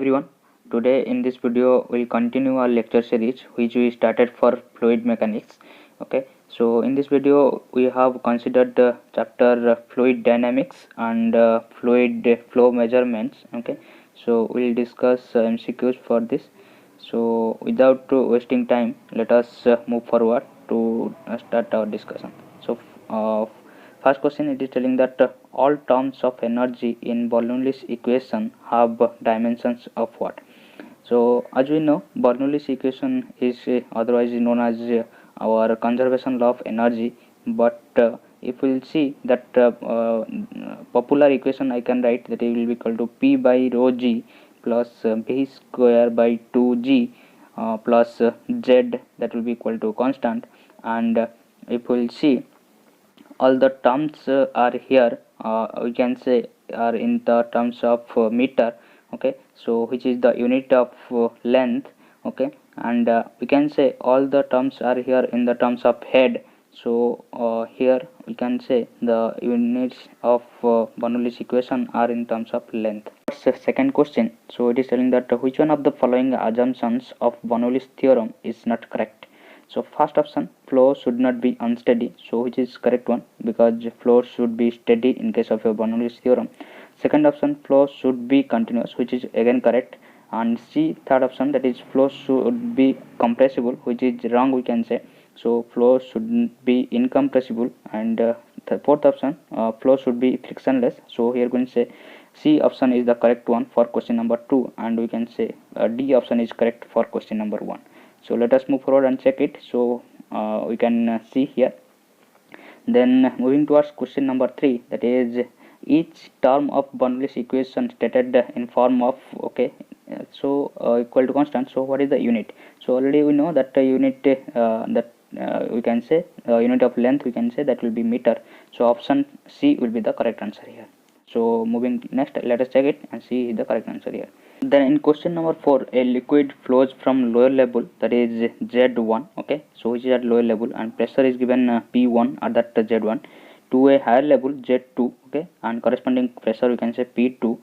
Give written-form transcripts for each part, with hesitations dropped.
everyone. Today in this video we'll continue our lecture series which we started for fluid mechanics. Okay, so in this video we have considered the chapter fluid dynamics and fluid flow measurements. Okay, so we'll discuss MCQs for this. So without wasting time, let us move forward to start our discussion. So first question, it is telling that all terms of energy in Bernoulli's equation have dimensions of what? So as we know, Bernoulli's equation is otherwise known as our conservation law of energy, but if we will see that popular equation I can write that it will be equal to P by rho g plus v square by 2g plus z, that will be equal to constant. And if we will see all the terms are here, we can say are in the terms of meter. Okay, so which is the unit of length. Okay, and we can say all the terms are here in the terms of head. So here we can say the units of Bernoulli's equation are in terms of length. Second question, so it is telling that which one of the following assumptions of Bernoulli's theorem is not correct? So first option, flow should not be unsteady, so which is correct one, because flow should be steady in case of your Bernoulli's theorem. Second option, flow should be continuous, which is again correct. And C, third option, that is flow should be compressible, which is wrong, we can say. So flow should be incompressible. And the fourth option, flow should be frictionless. So here we can say C option is the correct one for question number 2, and we can say D option is correct for question number 1. So let us move forward and check it. So we can see here. Then moving towards question number 3, that is each term of Bernoulli's equation stated in form of, okay, so equal to constant. So what is the unit? So already we know that the unit we can say unit of length, we can say that will be meter. So option C will be the correct answer here. So moving next, let us check it and see the correct answer here. Then in question number 4, a liquid flows from lower level, that is Z1, okay, so which is at lower level, and pressure is given P1 at that Z1, to a higher level Z2, okay, and corresponding pressure we can say P2.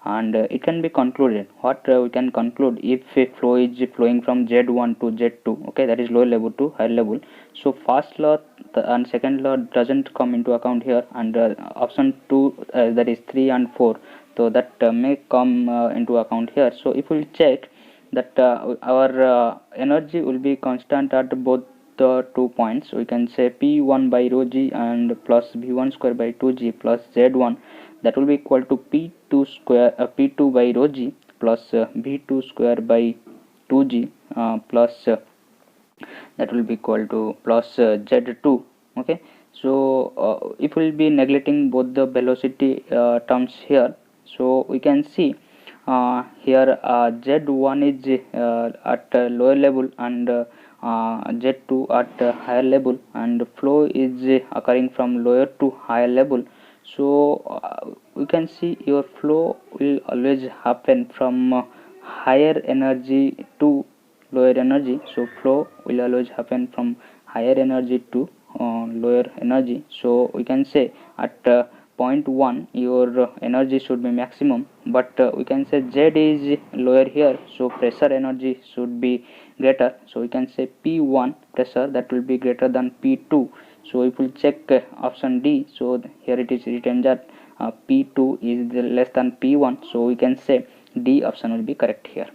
And it can be concluded, what we can conclude, if a flow is flowing from Z1 to Z2, okay, that is lower level to higher level. So first law and second law doesn't come into account here, and option 2, that is 3 and 4, so that may come into account here. So if we check that our energy will be constant at both the 2 points, we can say P1 by rho g and plus V1 square by 2g plus Z1, that will be equal to P2 square P2 by rho g plus V2 square by 2g plus that will be equal to plus Z2. Okay, so if we will be neglecting both the velocity terms here, so we can see here Z1 is at lower level and Z2 at higher level, and flow is occurring from lower to higher level. So we can see your flow will always happen from higher energy to lower energy. So flow will always happen from higher energy to lower energy. So we can say at point 1 your energy should be maximum, but we can say Z is lower here, so pressure energy should be greater. So we can say P1 pressure that will be greater than P2. So if we check option D, so here it is written that P2 is less than P1, so we can say D option will be correct here.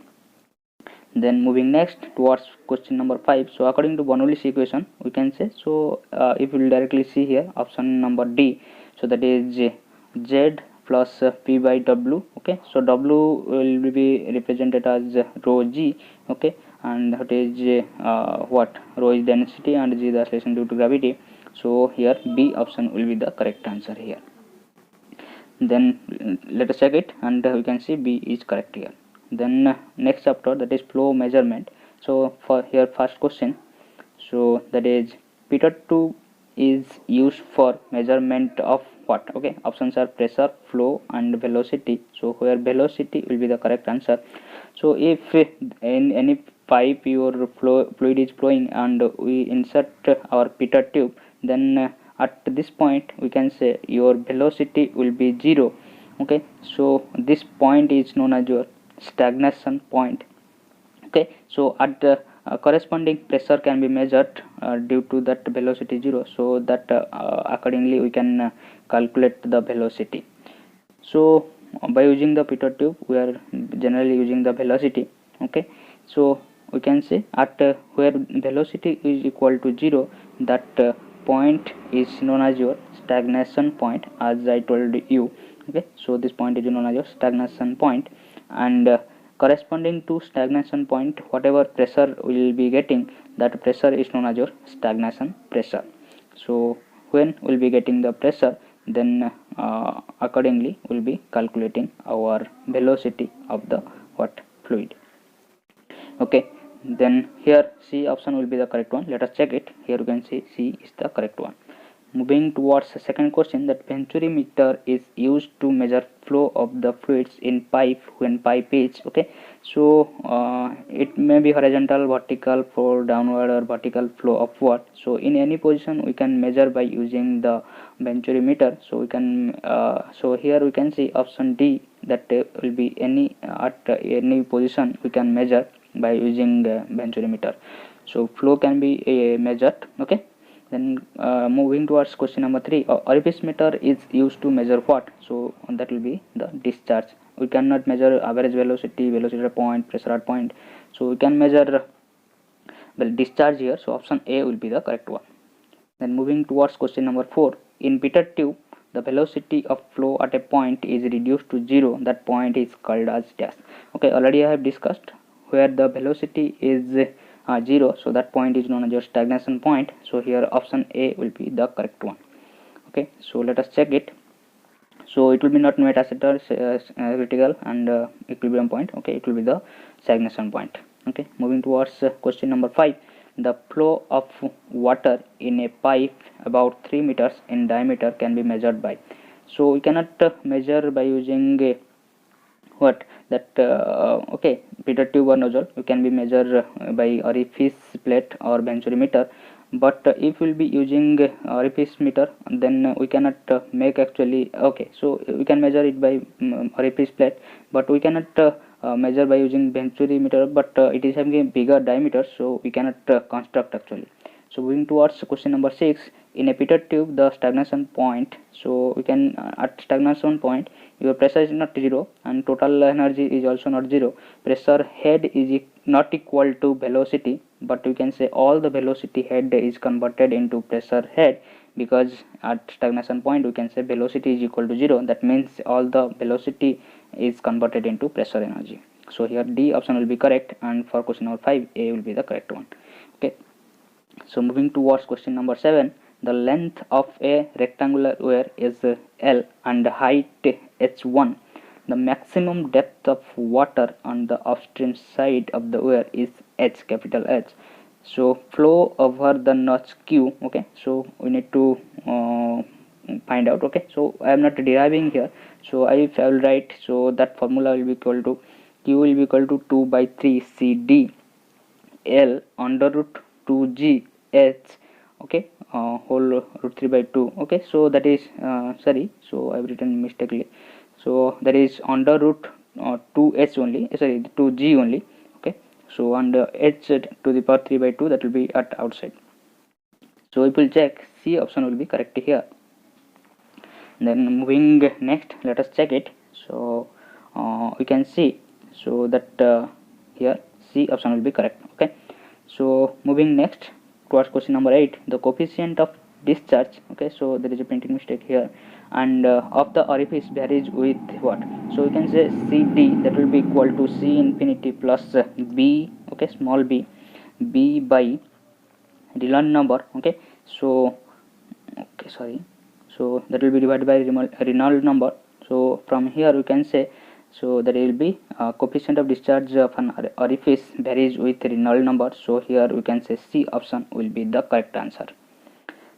Then moving next towards question number 5, so according to Bernoulli's equation we can say, so if we will directly see here option number D, so that is Z plus P by W. Okay, so W will be represented as rho g. Okay, and that is what, rho is density and g is the acceleration due to gravity. So here B option will be the correct answer here. Then let us check it, and we can see B is correct here. Then next chapter, that is flow measurement. So for here first question, so that is pitot tube is used for measurement of what? Okay, options are pressure, flow and velocity. So where velocity will be the correct answer. So if in any pipe your fluid is flowing and we insert our pitot tube, then at this point we can say your velocity will be 0. Okay, so this point is known as your stagnation point. Okay, so at the corresponding pressure can be measured due to that velocity 0, so that accordingly we can calculate the velocity. So by using the pitot tube we are generally using the velocity. Okay, so we can say at where velocity is equal to 0, that point is known as your stagnation point, as I told you. Okay, so this point is known as your stagnation point, and corresponding to stagnation point, whatever pressure we will be getting, that pressure is known as your stagnation pressure. So when we will be getting the pressure, then accordingly we will be calculating our velocity of the fluid. Okay, then here C option will be the correct one. Let us check it. Here you can see C is the correct one. Moving towards the second question, that venturi meter is used to measure flow of the fluids in pipe when pipe is, okay, so it may be horizontal, vertical flow downward, or vertical flow upward. So in any position we can measure by using the venturi meter. So we can so here we can see option D, that will be any at any position we can measure by using venturi meter. So flow can be measured. Okay, then moving towards question number 3, orifice meter is used to measure what? So that will be the discharge. We cannot measure average velocity, velocity at point, pressure at point, so we can measure well discharge here. So option A will be the correct one. Then moving towards question number 4, in pitot tube the velocity of flow at a point is reduced to 0, that point is called as dash. Okay, already I have discussed where the velocity is 0, so that point is known as your stagnation point. So here option A will be the correct one. Okay, so let us check it. So it will be not metacetal critical, and it will be on point. Okay, it will be the stagnation point. Okay, moving towards question number 5, the flow of water in a pipe about 3 meters in diameter can be measured by. So we cannot measure by using what that okay, pitot tube or nozzle. You can be measured by orifice plate or venturi meter, but if we'll be using orifice meter, then we cannot make actually. Okay, so we can measure it by orifice plate, but we cannot measure by using venturi meter, but it is having a bigger diameter, so we cannot construct actually. So moving towards question number 6, in a pitot tube the stagnation point, so we can at stagnation point your pressure is not 0 and total energy is also not 0. Pressure head is not equal to velocity, but we can say all the velocity head is converted into pressure head, because at stagnation point we can say velocity is equal to 0. That means all the velocity is converted into pressure energy. So here D option will be correct, and for question number 5 A will be the correct one. Okay, so moving towards question number 7, the length of a rectangular wire is L and height h1. The maximum depth of water on the upstream side of the wire is H, capital H. So flow over the notch Q. Okay, so we need to find out. Okay, so I am not deriving here, so I will write, so that formula will be equal to Q will be equal to 2 by 3 CD L under root 2G H, okay, whole root 3 by 2. Okay, so that is sorry, so I've written mistakenly, so that is under root 2H only, sorry, 2G only. Okay, so under H to the power 3 by 2, that will be at outside. So if we'll check, C option will be correct here. Then moving next, let us check it. So we can see, so that here C option will be correct. Okay, so moving next towards question number 8, the coefficient of discharge. Okay, so there is a printing mistake here, and of the orifice varies with what? So we can say CD, that will be equal to C infinity plus B, okay, small b, B by Reynolds number. Okay, so okay, sorry, so that will be divided by Reynolds number. So from here we can say, so there will be coefficient of discharge of an orifice varies with Reynolds number. So here we can say C option will be the correct answer.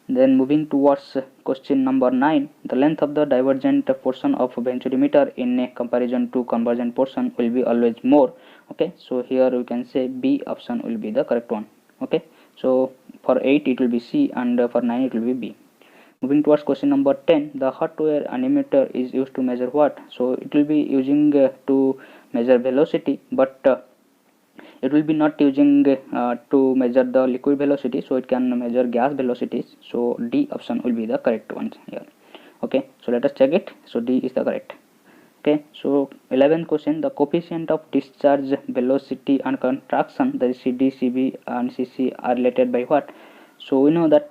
Then moving towards question number 9, the length of the divergent portion of venturi meter in a comparison to convergent portion will be always more. Okay, so here we can say B option will be the correct one. Okay, so for 8 it will be C, and for 9 it will be B. Moving towards question number 10, the hot air anemometer is used to measure what? So it will be using to measure velocity, but it will be not using to measure the liquid velocity, so it can measure gas velocities. So D option will be the correct one here. Okay, so let us check it. So D is the correct. Okay, so 11th question, the coefficient of discharge, velocity and contraction, that is CD, CB and CC are related by what? So we know that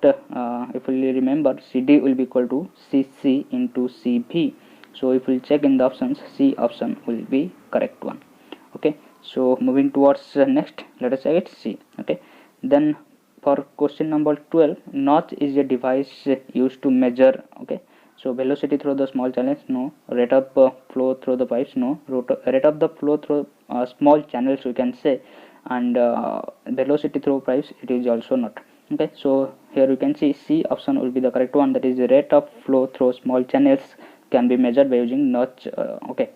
if we remember, CD will be equal to CC into CB. So if we check in the options, C option will be correct one. Okay, so moving towards next, let us check it. C. Okay, then for question number 12, notch is a device used to measure. Okay, so velocity through the small channels, no. Rate of flow through the pipes, no. Rate of the flow through small channels, we can say, and velocity through pipes, it is also not. Okay, so here you can see C option will be the correct one, that is the rate of flow through small channels can be measured by using notch. Okay,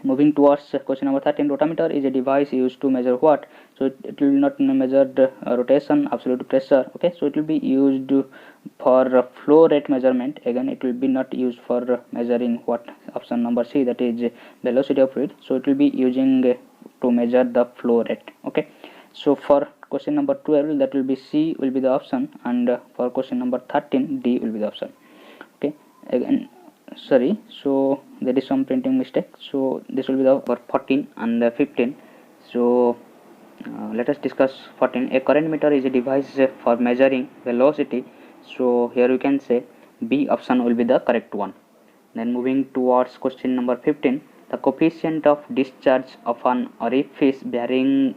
moving towards question number 13, rotameter is a device used to measure what? So it will not measure the rotation, absolute pressure. Okay, so it will be used for flow rate measurement. Again, it will be not used for measuring what? Option number C, that is velocity of fluid. So it will be using to measure the flow rate. Okay, so for question number 12, that will be C will be the option, and for question number 13, D will be the option. Okay, again, sorry, so there is some printing mistake. So this will be the for 14 and 15. So let us discuss 14. A current meter is a device for measuring velocity. So here you can say B option will be the correct one. Then moving towards question number 15, the coefficient of discharge of an orifice bearing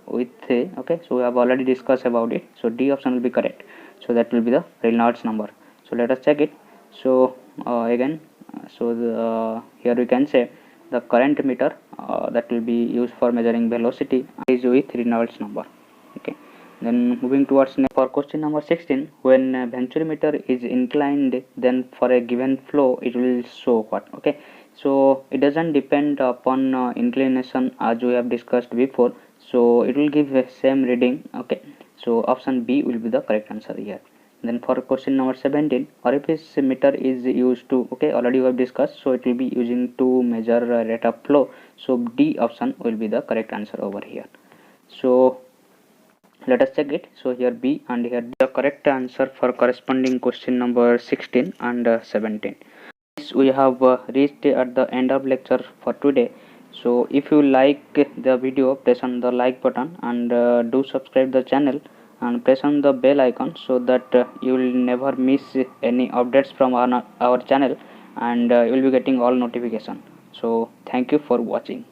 with okay, so we have already discussed about it. So D option will be correct. So that will be the Reynolds number. So let us check it. So again, so here we can say the current meter that will be used for measuring velocity is with Reynolds number. Okay, then moving towards next, for question number 16, when a venturi meter is inclined, then for a given flow it will show what? Okay, so it doesn't depend upon inclination, as we have discussed before, so it will give the same reading. Okay, so option B will be the correct answer here. Then for question number 17, orifice meter is used to, okay, already we have discussed, so it will be using to measure rate of flow. So D option will be the correct answer over here. So let us check it. So here B and here the correct answer for corresponding question number 16 and 17. We have reached at the end of lecture for today. So if you like the video, press on the like button and do subscribe the channel and press on the bell icon, so that you will never miss any updates from our channel, and you will be getting all notification. So thank you for watching.